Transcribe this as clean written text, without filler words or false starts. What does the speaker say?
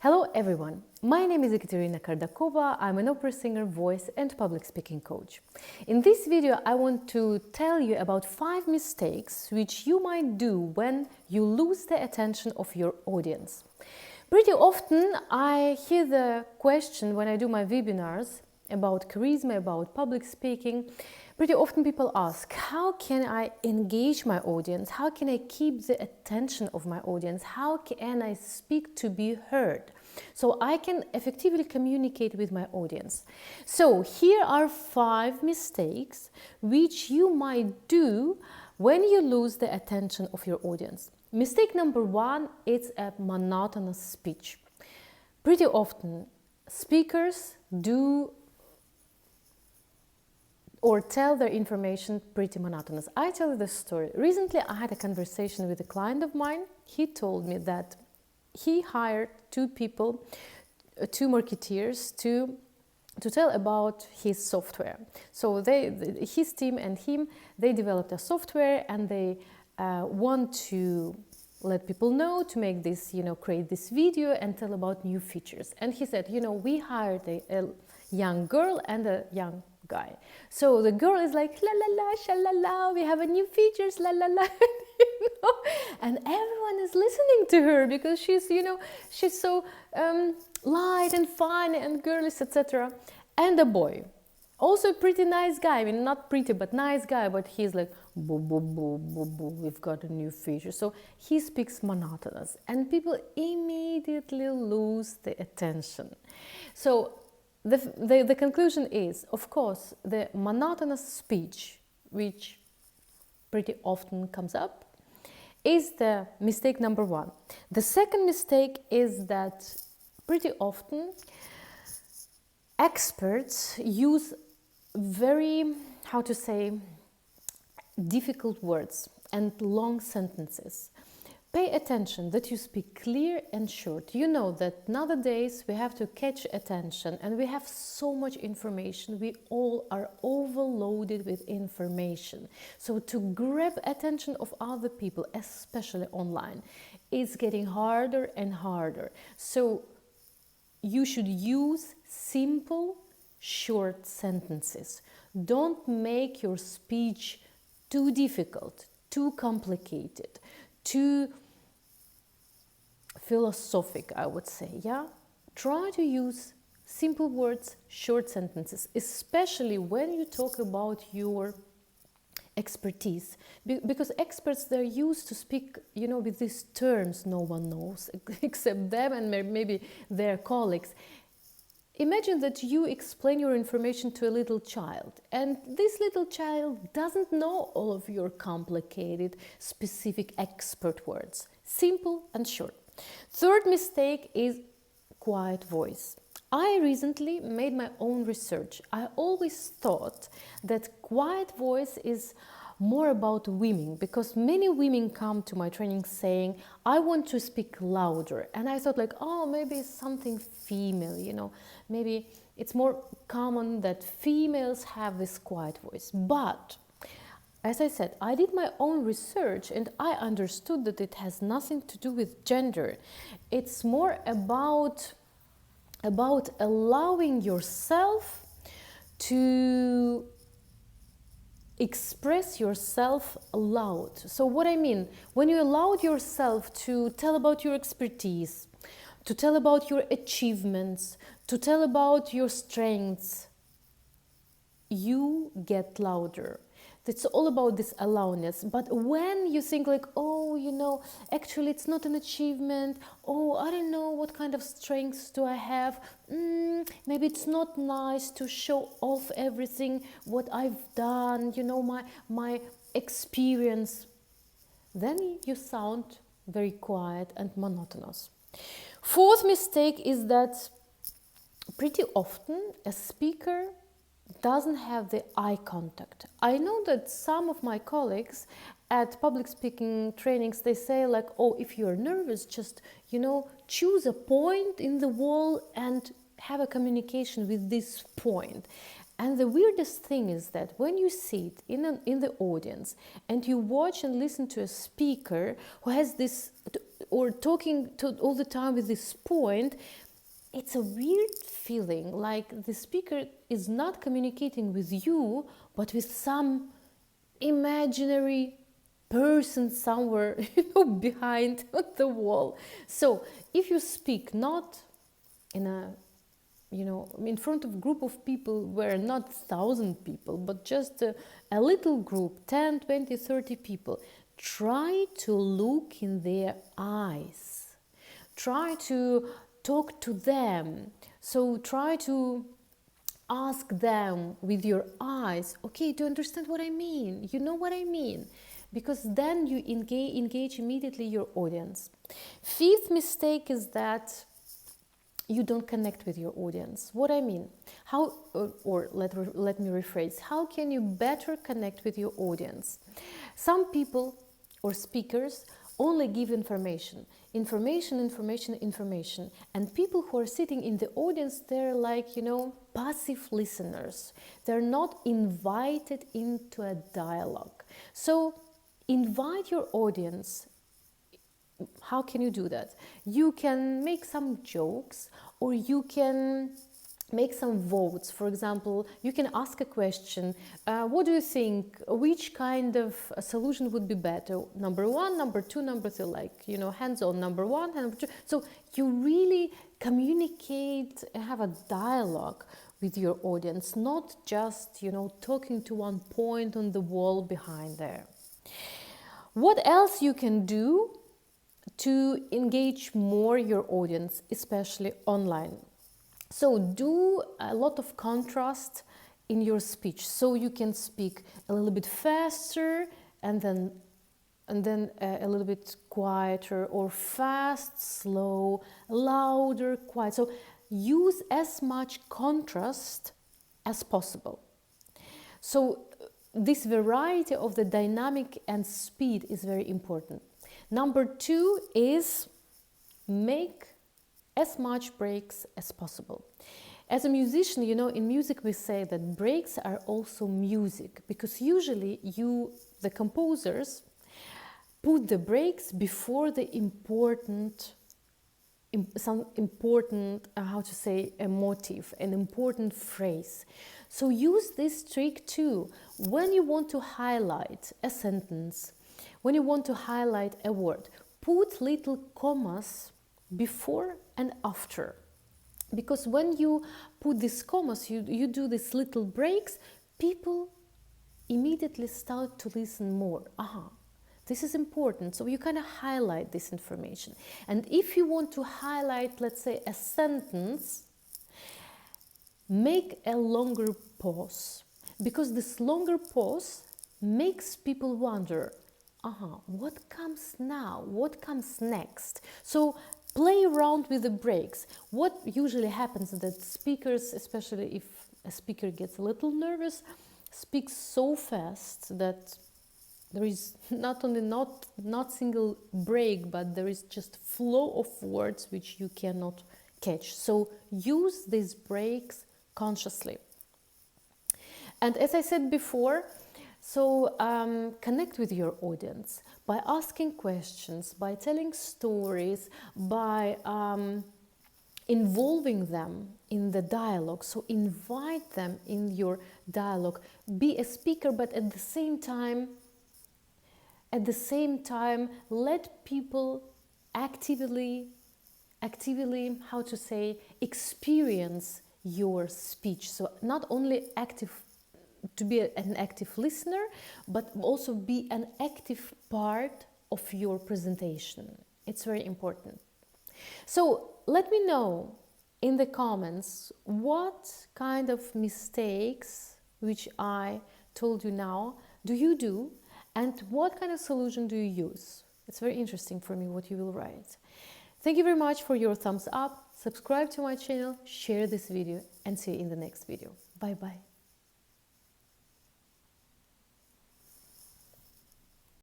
Hello everyone, my name is Ekaterina Kardakova. I'm an opera singer, voice and public speaking coach. In this video I want to tell you about 5 mistakes which you might do when you lose the attention of your audience. Pretty often I hear the question when I do my webinars about charisma, about public speaking. Pretty often people ask, how can I engage my audience? How can I keep the attention of my audience? How can I speak to be heard? So I can effectively communicate with my audience. So here are 5 mistakes which you might do when you lose the attention of your audience. Mistake number 1 is a monotonous speech. Pretty often speakers do or tell their information pretty monotonous. I tell you this story. Recently I had a conversation with a client of mine. He told me that he hired 2 people, 2 marketeers to tell about his software. So his team and him, they developed a software and they want to let people know, to make this, create this video and tell about new features. And he said, we hired a young girl and a young guy. So the girl is like, la la la, shalala, we have a new features, la la la, and everyone is listening to her because she's, she's so light and fun and girlish, etc. And the boy, also a pretty nice guy. I mean, not pretty, but nice guy. But he's like, boo, boo, boo, boo, boo, we've got a new feature. So he speaks monotonous, and people immediately lose the attention. So the conclusion is, of course, the monotonous speech, which pretty often comes up, is the mistake number 1. The second mistake is that pretty often experts use very, difficult words and long sentences. Pay attention that you speak clear and short. You know that nowadays we have to catch attention and we have so much information. We all are overloaded with information. So to grab attention of other people, especially online, is getting harder and harder. So you should use simple, short sentences. Don't make your speech too difficult, too complicated, too philosophic, I would say, yeah? Try to use simple words, short sentences, especially when you talk about your expertise. Because experts, they're used to speak, with these terms no one knows except them and maybe their colleagues. Imagine that you explain your information to a little child, and this little child doesn't know all of your complicated, specific expert words. Simple and short. Third mistake is quiet voice. I recently made my own research. I always thought that quiet voice is more about women, because many women come to my training saying, I want to speak louder. And I thought maybe it's something female, maybe it's more common that females have this quiet voice. But as I said, I did my own research and I understood that it has nothing to do with gender. It's more about allowing yourself to express yourself loud. So what I mean, when you allowed yourself to tell about your expertise, to tell about your achievements, to tell about your strengths, you get louder. It's all about this allowness. But when you think actually it's not an achievement, I don't know what kind of strengths do I have, maybe it's not nice to show off everything what I've done, my experience, then you sound very quiet and monotonous. Fourth mistake is that pretty often a speaker doesn't have the eye contact. I know that some of my colleagues at public speaking trainings, they say if you're nervous, just, choose a point in the wall and have a communication with this point. And the weirdest thing is that when you sit in the audience and you watch and listen to a speaker who has this or talking to all the time with this point, it's a weird feeling, like the speaker is not communicating with you, but with some imaginary person somewhere, behind the wall. So if you speak not in a, in front of a group of people where not 1,000 people, but just a little group, 10, 20, 30 people, try to look in their eyes. Try to talk to them. So try to ask them with your eyes, okay, do you understand what I mean? You know what I mean? Because then you engage immediately your audience. Fifth mistake is that you don't connect with your audience. What I mean? How, or let me rephrase, how can you better connect with your audience? Some people or speakers only give information, and people who are sitting in the audience, they're like, passive listeners. They're not invited into a dialogue. So invite your audience. How can you do that? You can make some jokes, or you can make some votes. For example, you can ask a question. What do you think? Which kind of a solution would be better? Number one, number two, number three, like, hands-on, number one, number two. So you really communicate and have a dialogue with your audience, not just, talking to one point on the wall behind there. What else you can do to engage more your audience, especially online? So do a lot of contrast in your speech. So you can speak a little bit faster and then a little bit quieter, or fast, slow, louder, quiet. So use as much contrast as possible. So this variety of the dynamic and speed is very important. Number two is make as much breaks as possible. As a musician, in music we say that breaks are also music, because usually the composers, put the breaks before the some important, a motive, an important phrase. So use this trick too. When you want to highlight a sentence, when you want to highlight a word, put little commas before and after. Because when you put these commas, you do these little breaks, people immediately start to listen more. This is important. So you kind of highlight this information. And if you want to highlight, let's say, a sentence, make a longer pause. Because this longer pause makes people wonder, what comes now? What comes next? So play around with the breaks. What usually happens is that speakers, especially if a speaker gets a little nervous, speaks so fast that there is not only not single break, but there is just flow of words which you cannot catch. So use these breaks consciously. And as I said before, so connect with your audience by asking questions, by telling stories, by involving them in the dialogue. So invite them in your dialogue. Be a speaker, but at the same time, let people actively, experience your speech. So not only to be an active listener, but also be an active part of your presentation. It's very important. So let me know in the comments what kind of mistakes, which I told you now, do you do? And what kind of solution do you use? It's very interesting for me what you will write. Thank you very much for your thumbs up. Subscribe to my channel, share this video, and see you in the next video. Bye bye.